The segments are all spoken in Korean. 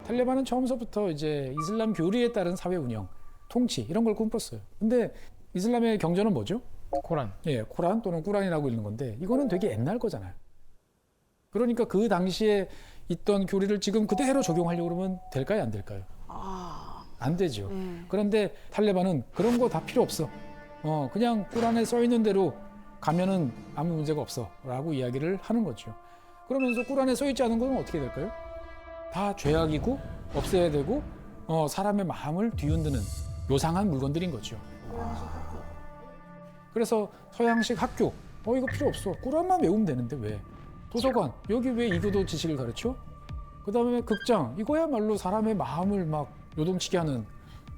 탈레반은 처음서부터 이제 이슬람 교리에 따른 사회 운영, 통치 이런 걸 꿈꿨어요. 근데 이슬람의 경전은 뭐죠? 코란. 예, 코란 또는 꾸란이라고 읽는 건데 이거는 되게 옛날 거잖아요. 그러니까 그 당시에 있던 교리를 지금 그대로 적용하려고 그러면 될까요, 안 될까요? 안 되죠. 그런데 탈레반은 그런 거 다 필요 없어. 그냥 꾸란에 써 있는 대로 가면은 아무 문제가 없어라고 이야기를 하는 거죠. 그러면서 꾸란에 써 있지 않은 건 어떻게 될까요? 다 죄악이고 없애야 되고 사람의 마음을 뒤흔드는 요상한 물건들인 거죠. 그래서 서양식 학교 이거 필요 없어. 꾸란만 외우면 되는데 왜? 도서관 여기 왜 이교도 지식을 가르쳐? 그다음에 극장 이거야말로 사람의 마음을 막 요동치게 하는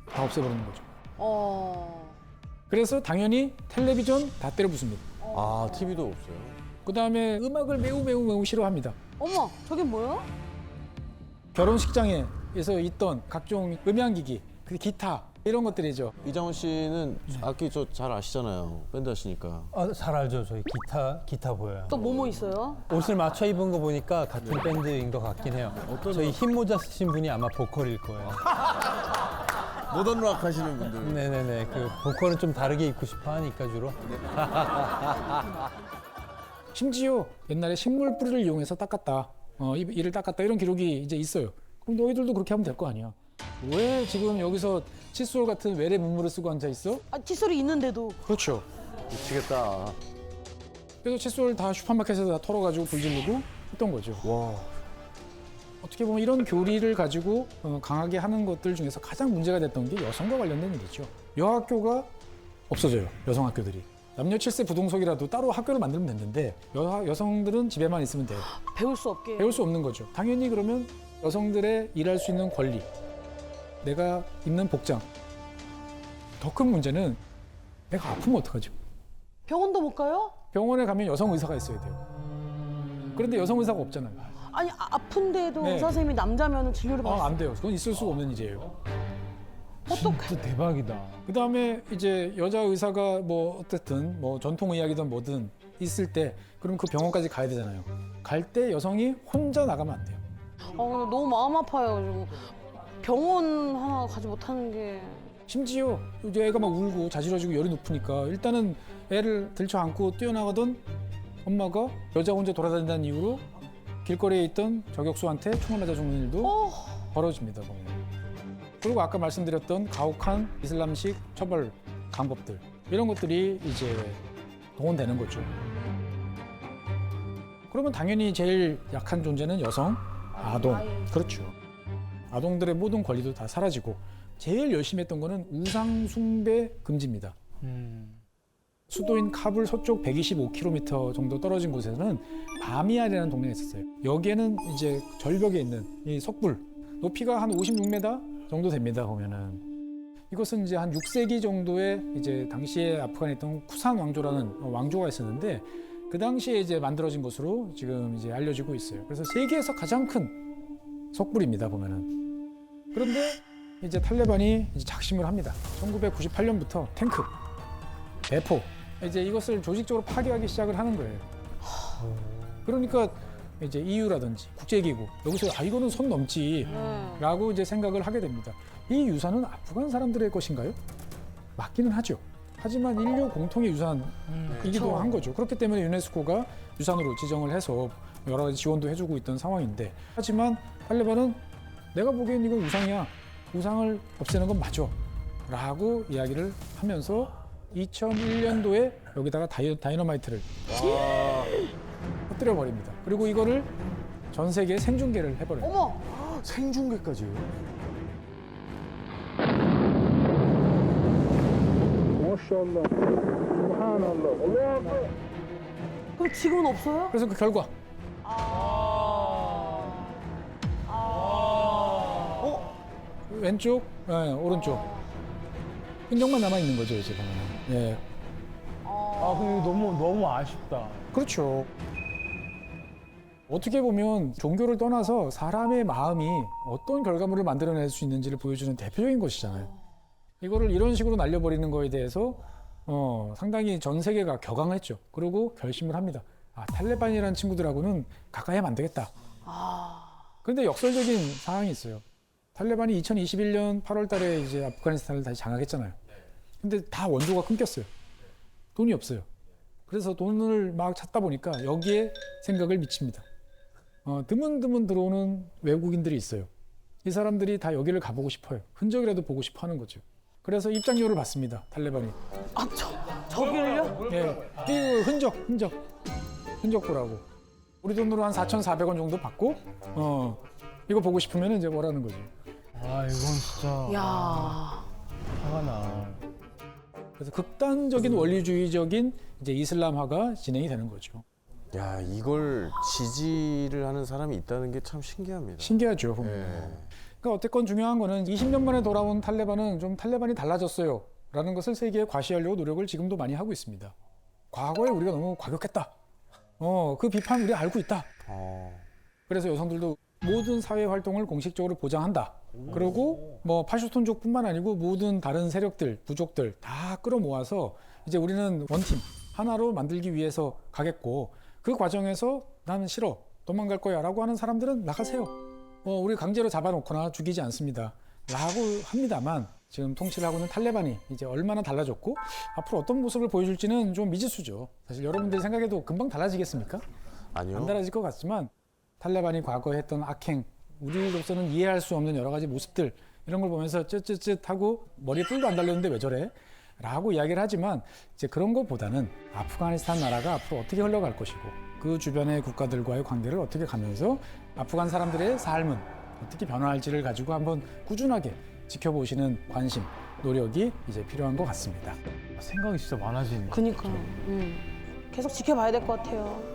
다 없애버리는 거죠. 그래서 당연히 텔레비전 다 때려 부숩니다. 아, TV도 없어요. 그다음에 음악을 매우 싫어합니다. 어머, 저게 뭐야? 결혼식장에서 있던 각종 음향기기, 그 기타 이런 것들이죠. 이장원 씨는 악기 저 잘 아시잖아요. 밴드 하시니까. 잘 알죠. 저희 기타 보여요. 또 뭐뭐 있어요? 옷을 맞춰 입은 거 보니까 같은 밴드인 것 같긴 해요. 저희 흰 모자 쓰신 분이 아마 보컬일 거예요. 모던 락 하시는 분들. 네네네. 그 보컬은 좀 다르게 입고 싶어 하니까 주로. 심지어 옛날에 식물 뿌리를 이용해서 닦았다, 이를 닦았다 이런 기록이 이제 있어요. 그럼 너희들도 그렇게 하면 될 거 아니야. 왜 지금 여기서 칫솔 같은 외래 문물을 쓰고 앉아 있어? 칫솔이 있는데도. 그렇죠. 미치겠다. 그래서 칫솔 다 슈퍼마켓에서 다 털어가지고 불 지르고 했던 거죠. 와. 어떻게 보면 이런 교리를 가지고 강하게 하는 것들 중에서 가장 문제가 됐던 게 여성과 관련된 일이죠. 여학교가 없어져요. 여성 학교들이. 남녀 7세 부동석이라도 따로 학교를 만들면 됐는데 여성들은 집에만 있으면 돼요. 배울 수 없게. 배울 수 없는 거죠. 당연히 그러면 여성들의 일할 수 있는 권리, 내가 입는 복장. 더 큰 문제는 내가 아프면 어떡하죠? 병원도 못 가요? 병원에 가면 여성 의사가 있어야 돼요. 그런데 여성 의사가 없잖아요. 아니, 아픈데도 네. 의사 선생님이 남자면 진료를 받을 수 안 돼요. 그건 있을 수가 없는 일이에요. 진짜 대박이다. 그 다음에 이제 여자 의사가 뭐 어쨌든 뭐 전통의학이든 뭐든 있을 때 그럼 그 병원까지 가야 되잖아요. 갈 때 여성이 혼자 나가면 안 돼요. 너무 마음 아파요. 지금. 병원 하나 가지 못하는 게. 심지어 이제 애가 막 울고 자지러지고 열이 높으니까 일단은 애를 들쳐 안고 뛰어나가던 엄마가 여자 혼자 돌아다닌다는 이유로 길거리에 있던 저격수한테 총을 맞아 죽는 일도 벌어집니다. 보면. 그리고 아까 말씀드렸던 가혹한 이슬람식 처벌 방법들 이런 것들이 이제 동원되는 거죠. 그러면 당연히 제일 약한 존재는 여성, 아동. 그렇죠. 아동들의 모든 권리도 다 사라지고 제일 열심히 했던 거는 우상 숭배 금지입니다. 수도인 카불 서쪽 125km 정도 떨어진 곳에는 바미안이라는 동네가 있었어요. 여기에는 이제 절벽에 있는 이 석불, 높이가 한 56m 정도 됩니다. 보면은 이것은 이제 한 6세기 정도에 이제 당시에 아프간에 있던 쿠산 왕조라는 왕조가 있었는데 그 당시에 이제 만들어진 것으로 지금 이제 알려지고 있어요. 그래서 세계에서 가장 큰 석불입니다. 보면은 그런데 이제 탈레반이 이제 작심을 합니다. 1998년부터 탱크, 대포 이제 이것을 조직적으로 파괴하기 시작을 하는 거예요. 그러니까 이제 EU라든지 국제기구 여기서 이거는 선 넘지라고 이제 생각을 하게 됩니다. 이 유산은 아프간 사람들의 것인가요? 맞기는 하죠. 하지만 인류 공통의 유산이기도 한 거죠. 그렇기 때문에 유네스코가 유산으로 지정을 해서 여러 가지 지원도 해주고 있던 상황인데 하지만 탈레반은 내가 보기엔 이건 우상이야. 우상을 없애는 건 맞아. 라고 이야기를 하면서 2001년도에 여기다가 다이너마이트를 터뜨려 버립니다. 그리고 이거를 전 세계에 생중계를 해버려요. 어머! 생중계까지요? 그럼 지금은 없어요? 그래서 그 결과 왼쪽, 오른쪽 흔적만 남아 있는 거죠 이제 보면. 예, 근데 너무 아쉽다. 그렇죠. 어떻게 보면 종교를 떠나서 사람의 마음이 어떤 결과물을 만들어낼 수 있는지를 보여주는 대표적인 것이잖아요. 이거를 이런 식으로 날려버리는 거에 대해서 상당히 전 세계가 격앙했죠. 그리고 결심을 합니다. 탈레반이라는 친구들하고는 가까이 하면 안 되겠다. 그런데 역설적인 상황이 있어요. 탈레반이 2021년 8월 달에 이제 아프가니스탄을 다시 장악했잖아요. 근데 다 원조가 끊겼어요. 돈이 없어요. 그래서 돈을 막 찾다 보니까 여기에 생각을 미칩니다. 드문드문 들어오는 외국인들이 있어요. 이 사람들이 다 여기를 가보고 싶어요. 흔적이라도 보고 싶어 하는 거죠. 그래서 입장료를 받습니다. 탈레반이. 아, 저길요? 예, 이 흔적 보라고. 우리 돈으로 한 4,400원 정도 받고, 이거 보고 싶으면 이제 뭐라는 거죠. 아, 이건 진짜 야. 화가 나. 그래서 극단적인 원리주의적인 이제 이슬람화가 진행이 되는 거죠. 야, 이걸 지지를 하는 사람이 있다는 게 참 신기합니다. 신기하죠. 예. 그러니까 어쨌건 중요한 거는 20년 만에 돌아온 탈레반은 좀 탈레반이 달라졌어요. 라는 것을 세계에 과시하려고 노력을 지금도 많이 하고 있습니다. 과거에 우리가 너무 과격했다. 그 비판 우리 알고 있다. 그래서 여성들도 모든 사회 활동을 공식적으로 보장한다. 그리고 뭐 파슈톤족뿐만 아니고 모든 다른 세력들, 부족들 다 끌어모아서 이제 우리는 원팀 하나로 만들기 위해서 가겠고 그 과정에서 나는 싫어 도망갈 거야 라고 하는 사람들은 나가세요. 우리 강제로 잡아놓거나 죽이지 않습니다. 라고 합니다만 지금 통치를 하고 있는 탈레반이 이제 얼마나 달라졌고 앞으로 어떤 모습을 보여줄지는 좀 미지수죠. 사실 여러분들이 생각해도 금방 달라지겠습니까? 아니요. 안 달라질 것 같지만 탈레반이 과거에 했던 악행, 우리로서는 이해할 수 없는 여러 가지 모습들 이런 걸 보면서 쯧쯧쯧하고 머리에 뿔도 안 달렸는데 왜 저래? 라고 이야기를 하지만 이제 그런 것보다는 아프가니스탄 나라가 앞으로 어떻게 흘러갈 것이고 그 주변의 국가들과의 관계를 어떻게 가면서 아프간 사람들의 삶은 어떻게 변화할지를 가지고 한번 꾸준하게 지켜보시는 관심, 노력이 이제 필요한 것 같습니다. 생각이 진짜 많아지네. 그니까요. 계속 지켜봐야 될 것 같아요.